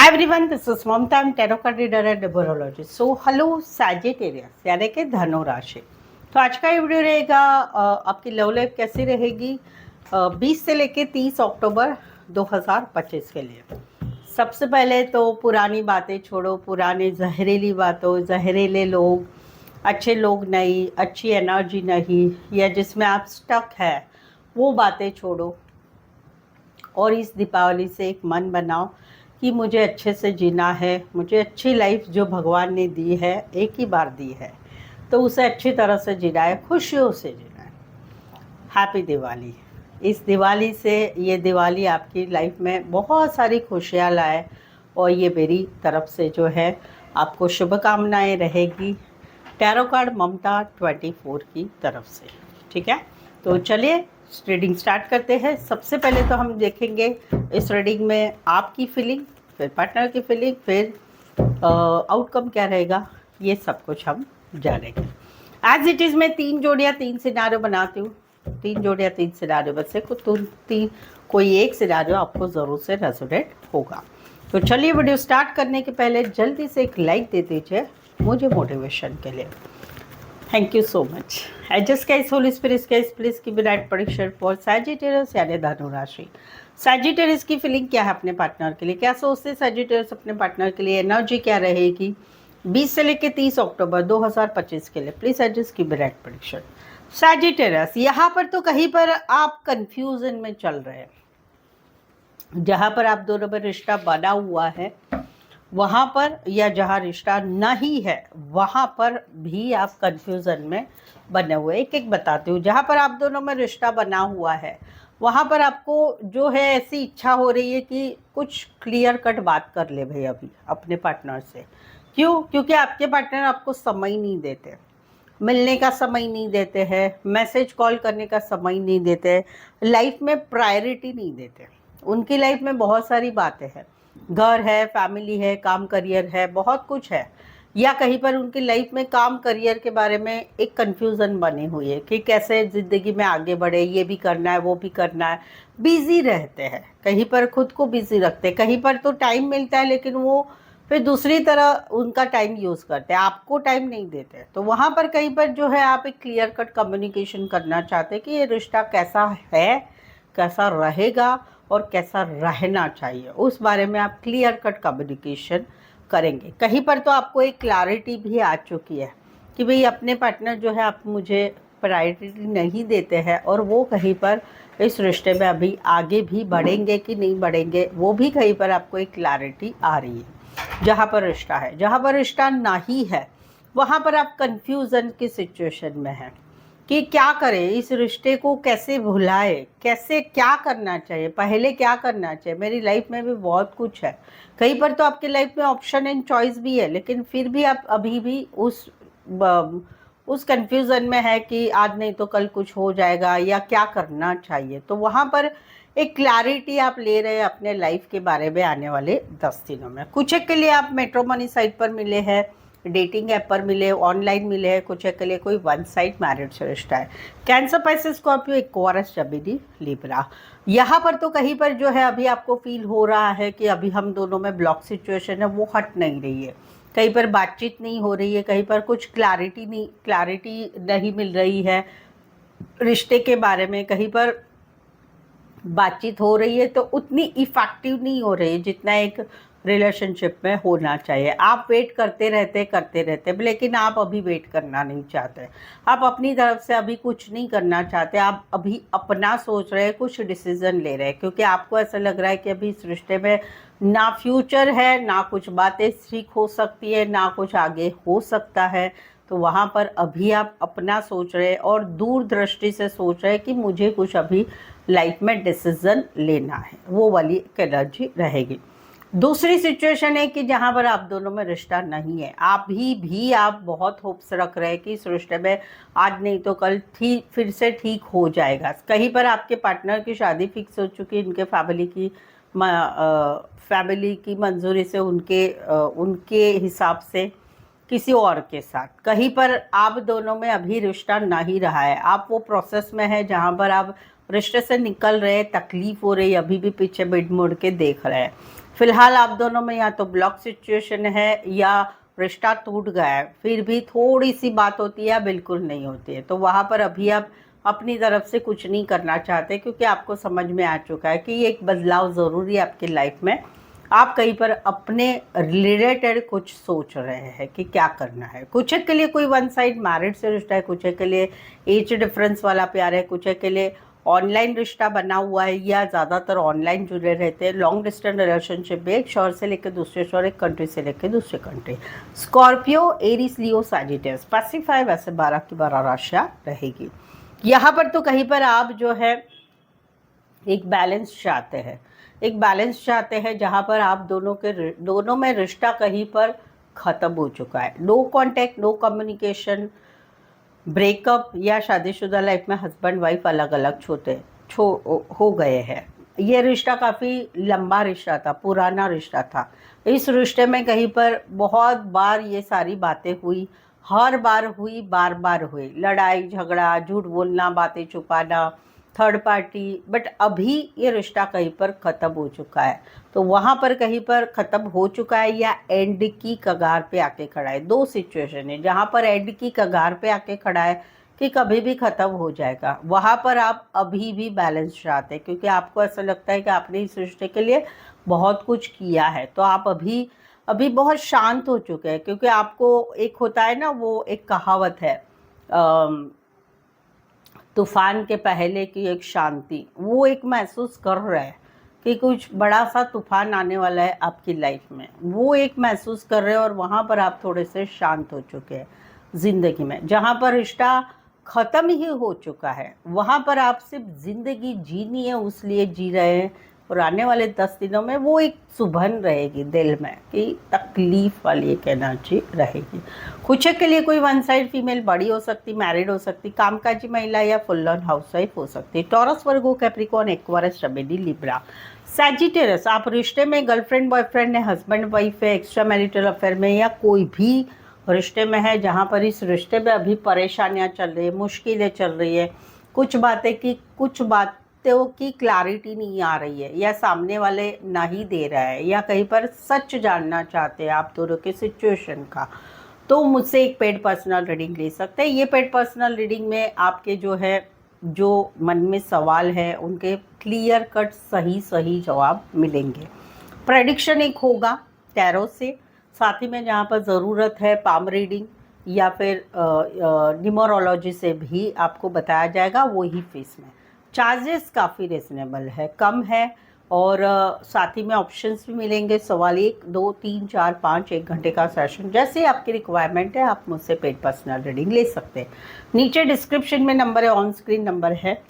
Hi everyone, this is Mamta. I'm tarot card reader and numerologist. So hello Sagittarius यानी कि धनु राशि। तो आज का ये वीडियो रहेगा आपकी लव लाइफ कैसी रहेगी 20 से लेके 30 अक्टूबर 2025 के लिए। सबसे पहले तो पुरानी बातें छोड़ो, पुराने जहरीली बातों, जहरीले लोग, अच्छे लोग नहीं, अच्छी एनर्जी नहीं, या जिसमें आप स्टक है वो बातें छोड़ो और इस दीपावली से एक मन बनाओ कि मुझे अच्छे से जीना है, मुझे अच्छी लाइफ जो भगवान ने दी है, एक ही बार दी है, तो उसे अच्छी तरह से जीना है, खुशियों से जीना है। हैप्पी दिवाली। इस दिवाली से ये दिवाली आपकी लाइफ में बहुत सारी खुशियाँ लाए और ये मेरी तरफ से जो है आपको शुभकामनाएं रहेगी टैरो कार्ड ममता 24 की तरफ से। ठीक है, तो चलिए रीडिंग स्टार्ट करते हैं। सबसे पहले तो हम देखेंगे इस रीडिंग में आपकी फीलिंग, फिर पार्टनर की फीलिंग, फिर आउटकम क्या रहेगा, ये सब कुछ हम जानेंगे। एज इट इज़ मैं 3 जोड़ियाँ 3 सिनारियो बनाती हूँ, 3 जोड़ियाँ 3 सिनारियो में से कोई एक सिनारियो आपको ज़रूर से रेजोनेट होगा। तो चलिए वीडियो स्टार्ट करने के पहले जल्दी से एक लाइक दे दीजिए मुझे मोटिवेशन के लिए। Thank you so much. Adjust guys, Holi spirit guys, please give right prediction for Sagittarius यानी धनु राशि। सैजिटेरियस की फीलिंग क्या है अपने पार्टनर के लिए, क्या सोचते हैं सैजिटेरियस अपने पार्टनर के लिए, एनर्जी क्या रहेगी 20 से लेकर 30 अक्टूबर 2025 के लिए। Please adjust give right prediction. Sagittarius, यहाँ पर तो कहीं पर आप कंफ्यूजन में चल रहे हैं, जहाँ पर आप दोनों में रिश्ता बना हुआ है वहाँ पर, या जहाँ रिश्ता नहीं है वहाँ पर भी आप कंफ्यूजन में बने हुए। एक एक बताती हूँ। जहाँ पर आप दोनों में रिश्ता बना हुआ है वहाँ पर आपको जो है ऐसी इच्छा हो रही है कि कुछ क्लियर कट बात कर ले भाई अभी अपने पार्टनर से। क्यों? क्योंकि आपके पार्टनर आपको समय नहीं देते, मिलने का समय नहीं देते हैं, मैसेज कॉल करने का समय नहीं देते, लाइफ में प्रायोरिटी नहीं देते। उनकी लाइफ में बहुत सारी बातें हैं, घर है, फैमिली है, काम करियर है, बहुत कुछ है, या कहीं पर उनकी लाइफ में काम करियर के बारे में एक कंफ्यूजन बनी हुई है कि कैसे ज़िंदगी में आगे बढ़े, ये भी करना है, वो भी करना है। बिज़ी रहते हैं, कहीं पर खुद को बिज़ी रखते हैं, कहीं पर तो टाइम मिलता है लेकिन वो फिर दूसरी तरह उनका टाइम यूज़ करते हैं, आपको टाइम नहीं देते। तो वहाँ पर कहीं पर जो है आप एक क्लियर कट कम्युनिकेशन करना चाहते हैं कि ये रिश्ता कैसा है, कैसा रहेगा और कैसा रहना चाहिए, उस बारे में आप क्लियर कट कम्युनिकेशन करेंगे। कहीं पर तो आपको एक क्लैरिटी भी आ चुकी है कि भाई अपने पार्टनर जो है आप मुझे प्रायोरिटी नहीं देते हैं और वो कहीं पर इस रिश्ते में अभी आगे भी बढ़ेंगे कि नहीं बढ़ेंगे, वो भी कहीं पर आपको एक क्लैरिटी आ रही है। जहाँ पर रिश्ता है, जहाँ पर रिश्ता नहीं है वहाँ पर आप कंफ्यूजन की सिचुएशन में हैं कि क्या करें, इस रिश्ते को कैसे भुलाए, कैसे क्या करना चाहिए, पहले क्या करना चाहिए। मेरी लाइफ में भी बहुत कुछ है, कहीं पर तो आपकी लाइफ में ऑप्शन एंड चॉइस भी है, लेकिन फिर भी आप अभी भी उस कंफ्यूजन में है कि आज नहीं तो कल कुछ हो जाएगा या क्या करना चाहिए। तो वहाँ पर एक क्लैरिटी आप ले रहे हैं अपने लाइफ के बारे में आने वाले 10 दिनों में। कुछ एक के लिए आप मैट्रिमोनी साइट पर मिले हैं, डेटिंग ऐप पर मिले, ऑनलाइन मिले हैं, कुछ के लिए कोई वन साइड मैरिज से रिश्ता है। Cancer, Pisces, Scorpio, Aquarius, Gemini, Libra. यहाँ पर तो कहीं पर जो है अभी आपको फील हो रहा है कि अभी हम दोनों में ब्लॉक सिचुएशन है, वो हट नहीं रही है, कहीं पर बातचीत नहीं हो रही है, कहीं पर कुछ क्लैरिटी नहीं मिल रही है रिश्ते के बारे में, कहीं पर बातचीत हो रही है तो उतनी इफेक्टिव नहीं हो रही है जितना एक रिलेशनशिप में होना चाहिए। आप वेट करते रहते, लेकिन आप अभी वेट करना नहीं चाहते, आप अपनी तरफ से अभी कुछ नहीं करना चाहते, आप अभी अपना सोच रहे हैं, कुछ डिसीजन ले रहे हैं, क्योंकि आपको ऐसा लग रहा है कि अभी इस रिश्ते में ना फ्यूचर है, ना कुछ बातें ठीक हो सकती है, ना कुछ आगे हो सकता है। तो वहाँ पर अभी आप अपना सोच रहे हैं और दूरदृष्टि से सोच रहे हैं कि मुझे कुछ अभी लाइफ में डिसीजन लेना है, वो वाली एनर्जी रहेगी। दूसरी सिचुएशन है कि जहाँ पर आप दोनों में रिश्ता नहीं है, आप भी आप बहुत होप्स रख रहे हैं कि इस रिश्ते में आज नहीं तो कल फिर से ठीक हो जाएगा। कहीं पर आपके पार्टनर की शादी फिक्स हो चुकी है, इनके फैमिली की मंजूरी से, उनके हिसाब से किसी और के साथ। कहीं पर आप दोनों में अभी रिश्ता नहीं रहा है, आप वो प्रोसेस में है जहाँ पर आप रिश्ते से निकल रहे, तकलीफ हो रही, अभी भी पीछे बिड मुड़ के देख रहे हैं। फिलहाल आप दोनों में या तो ब्लॉक सिचुएशन है या रिश्ता टूट गया है, फिर भी थोड़ी सी बात होती है, बिल्कुल नहीं होती है। तो वहाँ पर अभी आप अपनी तरफ से कुछ नहीं करना चाहते, क्योंकि आपको समझ में आ चुका है कि एक बदलाव ज़रूरी है आपकी लाइफ में। आप कहीं पर अपने रिलेटेड कुछ सोच रहे हैं कि क्या करना है। कुछ के लिए कोई वन साइड मैरिड से रिश्ता है, कुछ के लिए एज डिफरेंस वाला प्यार है, कुछ के लिए ऑनलाइन रिश्ता बना हुआ है या ज़्यादातर ऑनलाइन जुड़े रहते हैं। लॉन्ग डिस्टेंस रिलेशनशिप में एक शहर से लेकर दूसरे शहर, एक कंट्री से लेकर दूसरे कंट्री। स्कॉर्पियो, एरीज, लियो, सैजिटेरियस स्पेसिफाई वैसे 12 की 12 राशियाँ रहेगी। यहाँ पर तो कहीं पर आप जो है एक बैलेंस चाहते हैं, एक बैलेंस चाहते हैं जहाँ पर आप दोनों में रिश्ता कहीं पर ख़त्म हो चुका है। No contact, no communication, breakup या शादीशुदा लाइफ में हस्बैंड वाइफ अलग अलग हो गए हैं। ये रिश्ता काफ़ी लंबा रिश्ता था, पुराना रिश्ता था। इस रिश्ते में कहीं पर बहुत बार ये सारी बातें हुई, हर बार हुई, बार बार हुई, लड़ाई झगड़ा, झूठ बोलना, बातें छुपाना, थर्ड पार्टी। बट अभी ये रिश्ता कहीं पर ख़त्म हो चुका है। तो वहाँ पर कहीं पर ख़त्म हो चुका है या एंड की कगार पे आके खड़ा है। दो सिचुएशन है, जहाँ पर एंड की कगार पे आके खड़ा है कि कभी भी ख़त्म हो जाएगा, वहाँ पर आप अभी भी बैलेंस चाहते हैं, क्योंकि आपको ऐसा लगता है कि आपने इस रिश्ते के लिए बहुत कुछ किया है। तो आप अभी अभी बहुत शांत हो चुके हैं, क्योंकि आपको एक होता है ना, वो एक कहावत है, तूफान के पहले की एक शांति, वो एक महसूस कर रहे हैं कि कुछ बड़ा सा तूफान आने वाला है आपकी लाइफ में, वो एक महसूस कर रहे हैं। और वहाँ पर आप थोड़े से शांत हो चुके हैं ज़िंदगी में। जहाँ पर रिश्ता ख़त्म ही हो चुका है, वहाँ पर आप सिर्फ ज़िंदगी जीनी है, उस लिए जी रहे हैं। और आने वाले 10 दिनों में वो एक चुभन रहेगी दिल में कि तकलीफ़ वाली एक एनर्जी रहेगी। कुछ के लिए कोई वन साइड फीमेल बड़ी हो सकती, मैरिड हो सकती, कामकाजी महिला या फुल ऑन हाउसवाइफ हो सकती। Taurus, Virgo, Capricorn, Aquarius, जमेनी, Libra. Sagittarius, आप रिश्ते में गर्लफ्रेंड बॉयफ्रेंड है, हस्बैंड वाइफ है, एक्स्ट्रा मैरिटल अफेयर में या कोई भी रिश्ते में है, जहाँ पर इस रिश्ते में अभी परेशानियाँ चल रही है, मुश्किलें चल रही है, कुछ बातों की क्लैरिटी नहीं आ रही है, या सामने वाले नहीं दे रहा है, या कहीं पर सच जानना चाहते हैं आप दोनों के सिचुएशन का, तो मुझसे एक पेड पर्सनल रीडिंग ले सकते हैं। ये पेड पर्सनल रीडिंग में आपके जो मन में सवाल है उनके क्लियर कट सही जवाब मिलेंगे। प्रेडिक्शन एक होगा टैरो से, साथ ही में जहाँ पर ज़रूरत है पाम रीडिंग या फिर न्यूमरोलॉजी से भी आपको बताया जाएगा, वही फीस में। चार्जेस काफ़ी रिजनेबल है, कम है, और साथ ही में ऑप्शंस भी मिलेंगे। सवाल 1, 2, 3, 4, 5, 1 घंटे का सेशन, जैसे आपकी रिक्वायरमेंट है आप मुझसे पेड पर्सनल रीडिंग ले सकते हैं। नीचे डिस्क्रिप्शन में नंबर है, ऑन स्क्रीन नंबर है,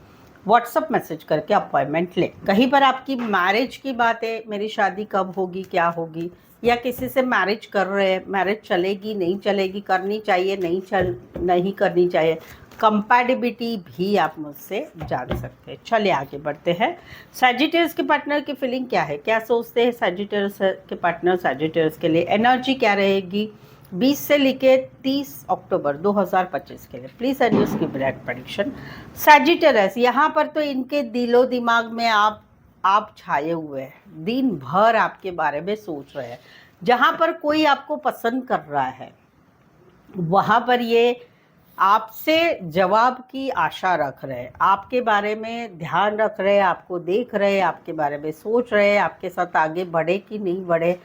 व्हाट्सअप मैसेज करके अपॉइंटमेंट लें। कहीं पर आपकी मैरिज की बात है, मेरी शादी कब होगी, क्या होगी, या किसी से मैरिज कर रहे हैं, मैरिज चलेगी नहीं चलेगी, करनी चाहिए नहीं करनी चाहिए, कंपैटिबिलिटी भी आप मुझसे जान सकते हैं। चलिए आगे बढ़ते हैं। सैजिटेरियस के पार्टनर की फीलिंग क्या है, क्या सोचते हैं सैजिटेरियस के पार्टनर, सैजिटेरियस के लिए एनर्जी क्या रहेगी 20 से लेकर 30 अक्टूबर 2025 के लिए। प्लीज़ एडजस्ट की ब्लैक प्रेडिक्शन। सैजिटेरियस, यहाँ पर तो इनके दिलो दिमाग में आप छाए हुए हैं, दिन भर आपके बारे में सोच रहे हैं। जहाँ पर कोई आपको पसंद कर रहा है वहाँ पर ये आपसे जवाब की आशा रख रहे हैं, आपके बारे में ध्यान रख रहे हैं, आपको देख रहे हैं, आपके बारे में सोच रहे हैं, आपके साथ आगे बढ़े कि नहीं बढ़े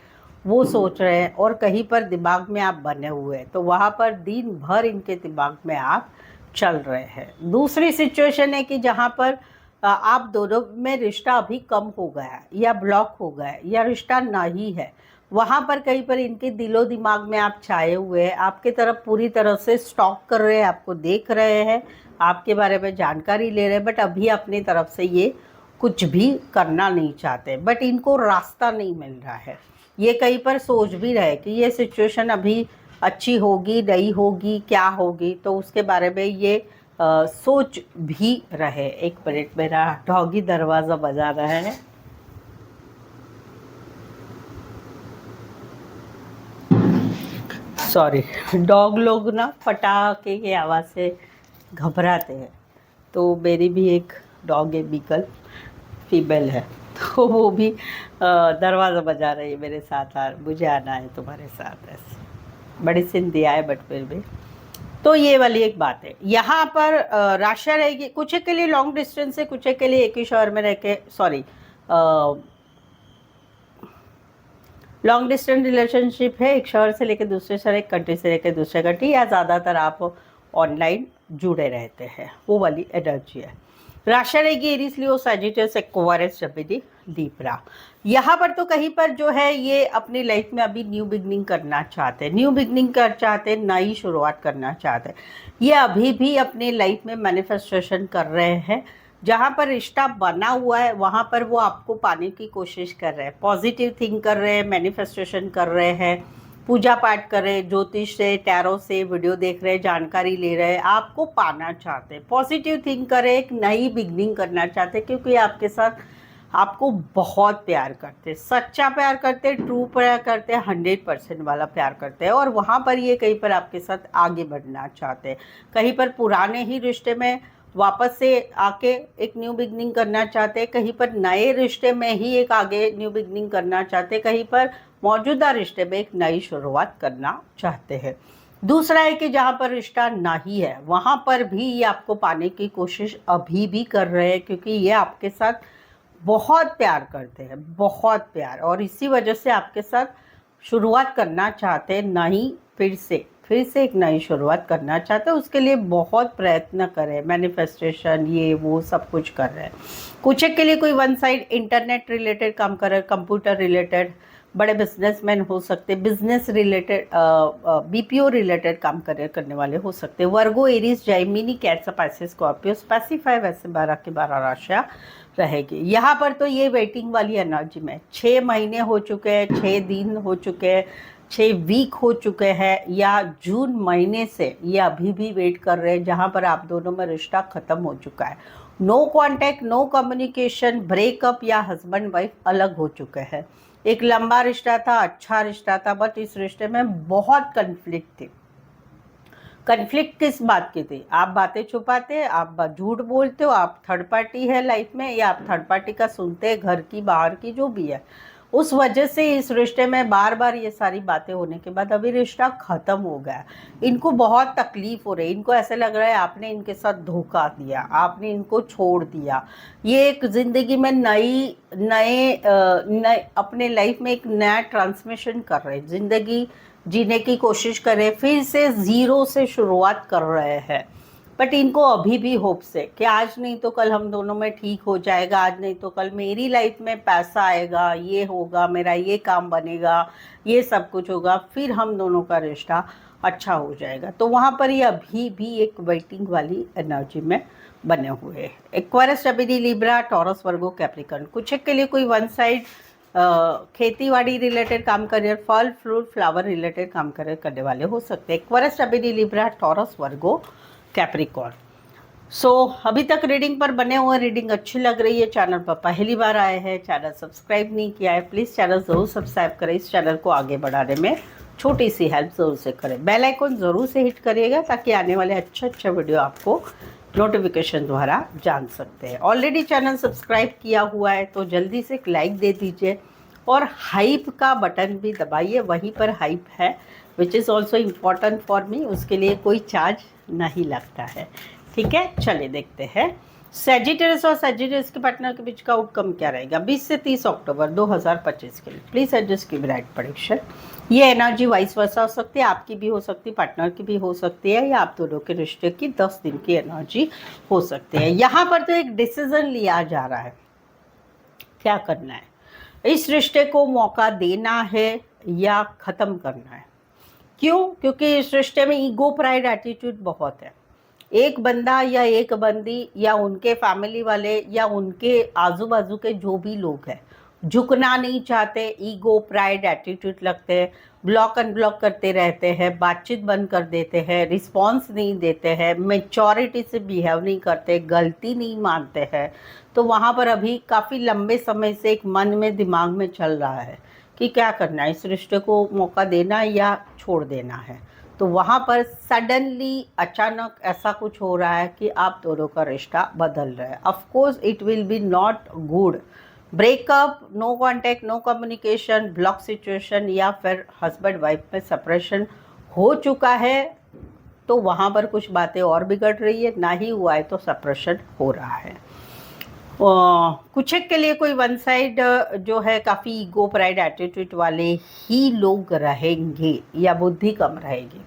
वो सोच रहे हैं, और कहीं पर दिमाग में आप बने हुए हैं। तो वहाँ पर दिन भर इनके दिमाग में आप चल रहे हैं। दूसरी सिचुएशन है कि जहाँ पर आप दोनों में रिश्ता अभी कम हो गया है या ब्लॉक हो गया है या रिश्ता नहीं है, वहाँ पर कहीं पर इनके दिलो दिमाग में आप छाए हुए हैं, आपके तरफ पूरी तरह से स्टॉक कर रहे हैं, आपको देख रहे हैं, आपके बारे में जानकारी ले रहे हैं, बट अभी अपनी तरफ से ये कुछ भी करना नहीं चाहते, बट इनको रास्ता नहीं मिल रहा है। ये कहीं पर सोच भी रहे कि ये सिचुएशन अभी अच्छी होगी नहीं होगी, क्या होगी, तो उसके बारे में ये सोच भी रहे। एक मिनट, मेरा डॉगी दरवाज़ा बजा रहा है। सॉरी, डॉग लोग ना पटाखे की आवाज़ से घबराते हैं, तो मेरी भी एक डॉग है, बीगल फीमेल है, तो वो भी दरवाज़ा बजा रही है मेरे साथ, आ मुझे आना है तुम्हारे साथ, ऐसे बड़ी सिन दिया है, बट फिर भी। तो ये वाली एक बात है। यहाँ पर राशा रहेगी कुछ एक के लिए लॉन्ग डिस्टेंस है, कुछ एक के लिए एक ही शहर में रह के, सॉरी लॉन्ग डिस्टेंस रिलेशनशिप है, एक शहर से लेकर दूसरे शहर, एक कंट्री से लेकर दूसरे कंट्री, या ज़्यादातर आप ऑनलाइन जुड़े रहते हैं, वो वाली एनर्जी है। राशि रहेगी एरीज, लियो, सैजिटस, एक्वारियस, जेमिनी, लिब्रा। यहाँ पर तो कहीं पर जो है ये अपनी लाइफ में अभी न्यू बिगनिंग करना चाहते हैं, न्यू बिगनिंग कर चाहते हैं, नई शुरुआत करना चाहते हैं। ये अभी भी अपने लाइफ में मैनिफेस्टेशन कर रहे हैं। जहाँ पर रिश्ता बना हुआ है वहाँ पर वो आपको पाने की कोशिश कर रहे हैं, पॉजिटिव थिंक कर रहे हैं, मैनिफेस्टेशन कर रहे हैं, पूजा पाठ कर रहे हैं, ज्योतिष से, टैरो से वीडियो देख रहे हैं, जानकारी ले रहे हैं, आपको पाना चाहते हैं, पॉजिटिव थिंक करें, एक नई बिगनिंग करना चाहते हैं, क्योंकि आपके साथ आपको बहुत प्यार करते हैं, सच्चा प्यार करते हैं, ट्रू प्यार करते हैं, 100% वाला प्यार करते हैं। और वहाँ पर ये कहीं पर आपके साथ आगे बढ़ना चाहते हैं, कहीं पर पुराने ही रिश्ते में वापस से आके एक न्यू बिगनिंग करना चाहते हैं, कहीं पर नए रिश्ते में ही एक आगे न्यू बिगनिंग करना चाहते हैं, कहीं पर मौजूदा रिश्ते में एक नई शुरुआत करना चाहते हैं। दूसरा है कि जहाँ पर रिश्ता नहीं है वहाँ पर भी ये आपको पाने की कोशिश अभी भी कर रहे हैं, क्योंकि ये आपके साथ बहुत प्यार करते हैं, बहुत प्यार, और इसी वजह से आपके साथ शुरुआत करना चाहते हैं, नई फिर से एक नई शुरुआत करना चाहते हैं। उसके लिए बहुत प्रयत्न करें, मैनिफेस्टेशन ये वो सब कुछ कर रहे हैं। कुछ एक के लिए कोई वन साइड इंटरनेट रिलेटेड काम कर रहे हैं, कंप्यूटर रिलेटेड, बड़े बिजनेसमैन हो सकते, बिजनेस रिलेटेड, बीपीओ रिलेटेड काम करने वाले हो सकते। Virgo, Aries, Gemini, Cancer, Pisces, Scorpio, specify वैसे 12 की 12 राशियाँ रहेगी। यहाँ पर तो ये वेटिंग वाली एनर्जी में 6 महीने हो चुके हैं, 6 दिन हो चुके हैं, 6 वीक हो चुके हैं, या जून महीने से ये अभी भी वेट कर रहे हैं, जहाँ पर आप दोनों में रिश्ता ख़त्म हो चुका है, no contact, no communication, breakup, या हस्बैंड वाइफ अलग हो चुके हैं। एक लंबा रिश्ता था, अच्छा रिश्ता था, बट इस रिश्ते में बहुत कन्फ्लिक्ट थी। कन्फ्लिक्ट किस बात की थी? आप बातें छुपाते, आप झूठ बोलते हो, आप थर्ड पार्टी है लाइफ में, या आप थर्ड पार्टी का सुनते हैं, घर की बाहर की जो भी है, उस वजह से इस रिश्ते में बार बार ये सारी बातें होने के बाद अभी रिश्ता ख़त्म हो गया। इनको बहुत तकलीफ हो रही है, इनको ऐसे लग रहा है आपने इनके साथ धोखा दिया, आपने इनको छोड़ दिया। ये एक ज़िंदगी में नए अपने लाइफ में एक नया ट्रांसमिशन कर रहे हैं, ज़िंदगी जीने की कोशिश कर रहे हैं, फिर से ज़ीरो से शुरुआत कर रहे हैं। बट इनको अभी भी होप्स है कि आज नहीं तो कल हम दोनों में ठीक हो जाएगा, आज नहीं तो कल मेरी लाइफ में पैसा आएगा, ये होगा, मेरा ये काम बनेगा, ये सब कुछ होगा, फिर हम दोनों का रिश्ता अच्छा हो जाएगा। तो वहाँ पर ये अभी भी एक वेटिंग वाली एनर्जी में बने हुए हैं। Aquarius, Gemini, Libra, taurus, Virgo, Capricorn. कुछ एक के लिए कोई वन साइड खेतीबाड़ी रिलेटेड काम करियर, फल फ्रूट फ्लावर रिलेटेड काम करियर करने वाले हो सकते हैं। Aquarius, Gemini, Libra, taurus, Virgo, Capricorn. अभी तक रीडिंग पर बने हुए, रीडिंग अच्छी लग रही है, चैनल पर पहली बार आए हैं, चैनल सब्सक्राइब नहीं किया है, प्लीज़ चैनल ज़रूर सब्सक्राइब करें, इस चैनल को आगे बढ़ाने में छोटी सी हेल्प ज़रूर से करें। बेल आइकन ज़रूर से हिट करिएगा ताकि आने वाले अच्छे वीडियो आपको नोटिफिकेशन द्वारा जान सकते हैं। ऑलरेडी चैनल सब्सक्राइब किया हुआ है तो जल्दी से एक लाइक दे दीजिए, और हाइप का बटन भी दबाइए, वहीं पर हाइप है which is also important for me, उसके लिए कोई चार्ज नहीं लगता है। ठीक है, चलिए देखते हैं सैजिटेरियस और सैजिटेरियस के पार्टनर के बीच का आउटकम क्या रहेगा 20 से 30 अक्टूबर 2025 के लिए। प्लीज़ एडजस्ट की राइट प्रेडिक्शन। ये एनर्जी वाइस वर्सा हो सकती है, आपकी भी हो सकती है, पार्टनर की भी हो सकती है, या आप दोनों के रिश्ते की 10 दिन की एनर्जी हो सकती है। यहाँ पर तो एक डिसीजन लिया जा रहा है, क्या करना है, इस रिश्ते को मौका देना है या ख़त्म करना है। क्यों? क्योंकि इस रिश्ते में ईगो प्राइड एटीट्यूड बहुत है। एक बंदा या एक बंदी या उनके फैमिली वाले या उनके आजू बाजू के जो भी लोग हैं झुकना नहीं चाहते, ईगो प्राइड एटीट्यूड लगते हैं, ब्लॉक अनब्लॉक करते रहते हैं, बातचीत बंद कर देते हैं, रिस्पॉन्स नहीं देते हैं, मेचोरिटी से बिहेव नहीं करते, गलती नहीं मानते हैं। तो वहाँ पर अभी काफ़ी लंबे समय से एक मन में दिमाग में चल रहा है कि क्या करना है, इस रिश्ते को मौका देना है या छोड़ देना है। तो वहाँ पर सडनली अचानक ऐसा कुछ हो रहा है कि आप दोनों का रिश्ता बदल रहा है। Of course it will be not good breakup, no contact, no communication, block situation या फिर हस्बैंड वाइफ में सेपरेशन हो चुका है तो वहाँ पर कुछ बातें और बिगड़ रही है, ना ही हुआ है तो सेपरेशन हो रहा है। कुछ एक के लिए कोई वन साइड जो है काफ़ी ईगो प्राइड एटीट्यूड वाले ही लोग रहेंगे या बुद्धि कम रहेगी।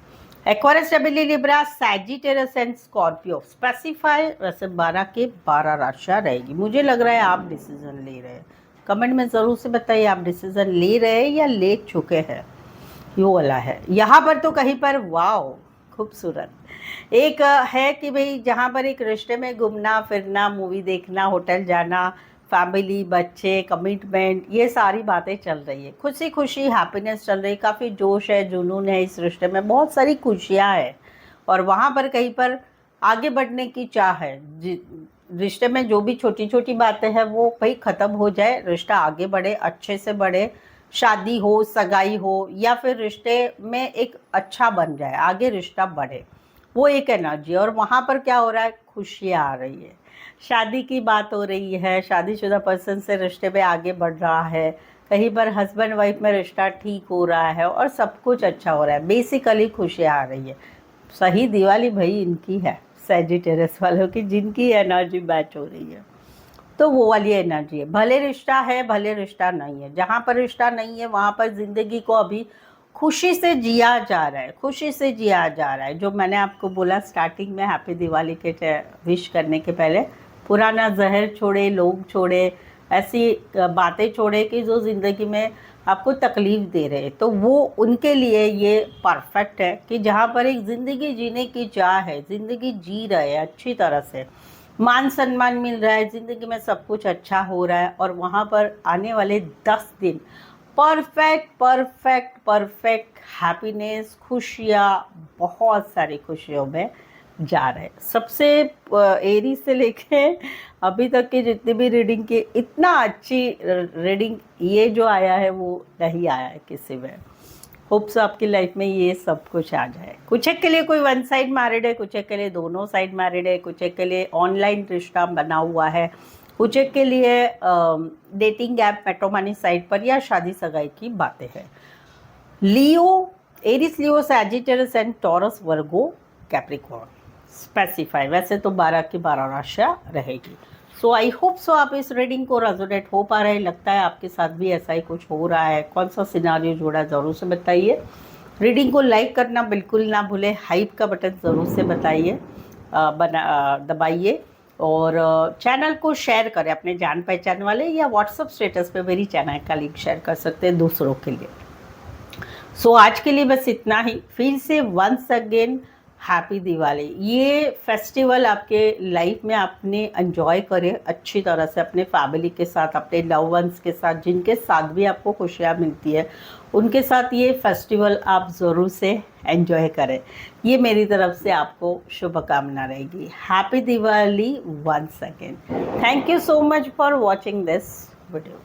Aquarius, stability, Libra, Sagittarius and Scorpio specify वैसे 12 के 12 राशियाँ रहेगी। मुझे लग रहा है आप डिसीजन ले रहे हैं। कमेंट में ज़रूर से बताइए आप डिसीजन ले रहे हैं या ले चुके हैं। यो वाला है यहाँ पर तो कहीं पर वाओ खूबसूरत एक है कि भाई जहाँ पर एक रिश्ते में घूमना फिरना, मूवी देखना, होटल जाना, फैमिली, बच्चे, कमिटमेंट, ये सारी बातें चल रही है। खुशी खुशी हैप्पीनेस चल रही है, काफ़ी जोश है, जुनून है इस रिश्ते में, बहुत सारी खुशियाँ हैं और वहाँ पर कहीं पर आगे बढ़ने की चाह है। रिश्ते में जो भी छोटी छोटी बातें हैं वो भाई ख़त्म हो जाए, रिश्ता आगे बढ़े, अच्छे से बढ़े, शादी हो, सगाई हो या फिर रिश्ते में एक अच्छा बन जाए, आगे रिश्ता बढ़े, वो एक एनर्जी। और वहाँ पर क्या हो रहा है, खुशियाँ आ रही है, शादी की बात हो रही है, शादीशुदा पर्सन से रिश्ते में आगे बढ़ रहा है, कहीं पर हस्बैंड वाइफ में रिश्ता ठीक हो रहा है और सब कुछ अच्छा हो रहा है, बेसिकली खुशियाँ आ रही है। सही दिवाली भाई इनकी है, सैजिटेरियस वालों की, जिनकी एनर्जी मैच हो रही है तो वो वाली एनर्जी है। भले रिश्ता है, भले रिश्ता नहीं है, जहाँ पर रिश्ता नहीं है वहाँ पर ज़िंदगी को अभी खुशी से जिया जा रहा है, खुशी से जिया जा रहा है। जो मैंने आपको बोला स्टार्टिंग में हैप्पी दिवाली के विश करने के पहले, पुराना जहर छोड़े, लोग छोड़े, ऐसी बातें छोड़े कि जो ज़िंदगी में आपको तकलीफ़ दे रहे, तो वो उनके लिए ये परफेक्ट है कि जहाँ पर एक ज़िंदगी जीने की चाह है, ज़िंदगी जी रहे हैं अच्छी तरह से, मान सम्मान मिल रहा है, ज़िंदगी में सब कुछ अच्छा हो रहा है और वहाँ पर आने वाले 10 दिन परफेक्ट परफेक्ट परफेक्ट हैप्पीनेस, खुशियाँ, बहुत सारी खुशियों में जा रहे हैं। सबसे एरी से लेके अभी तक की जितनी भी रीडिंग की, इतना अच्छी रीडिंग ये जो आया है वो नहीं आया है किसी में। होप्स आपकी लाइफ में ये सब कुछ आ जाए। कुछ एक के लिए कोई वन साइड मैरिड है, कुछ एक के लिए दोनों साइड मैरिड है, कुछ एक के लिए ऑनलाइन रिश्ता बना हुआ है, कुछ एक के लिए डेटिंग ऐप, मैट्रिमोनी साइट पर या शादी सगाई की बातें हैं। Leo, Aries, Leo, Sagittarius and Taurus, Virgo, Capricorn specify वैसे तो 12 की 12 राशियाँ रहेगी। सो आई होप सो आप इस रीडिंग को रेजोनेट हो पा रहे हैं। लगता है आपके साथ भी ऐसा ही कुछ हो रहा है, कौन सा सिनारियो जोड़ा ज़रूर से बताइए। रीडिंग को लाइक करना बिल्कुल ना भूलें, हाइप का बटन ज़रूर से बताइए, दबाइए और चैनल को शेयर करें अपने जान पहचान वाले या व्हाट्सअप स्टेटस पे मेरी चैनल का लिंक शेयर कर सकते हैं दूसरों के लिए। सो आज के लिए बस इतना ही। फिर से वंस अगेन हैप्पी दिवाली। ये फेस्टिवल आपके लाइफ में आपने एंजॉय करे अच्छी तरह से, अपने फैमिली के साथ, अपने लव वंस के साथ, जिनके साथ भी आपको खुशियाँ मिलती है उनके साथ ये फेस्टिवल आप ज़रूर से एंजॉय करें। ये मेरी तरफ से आपको शुभकामना रहेगी। Happy Diwali once again. Thank you so much for watching this video.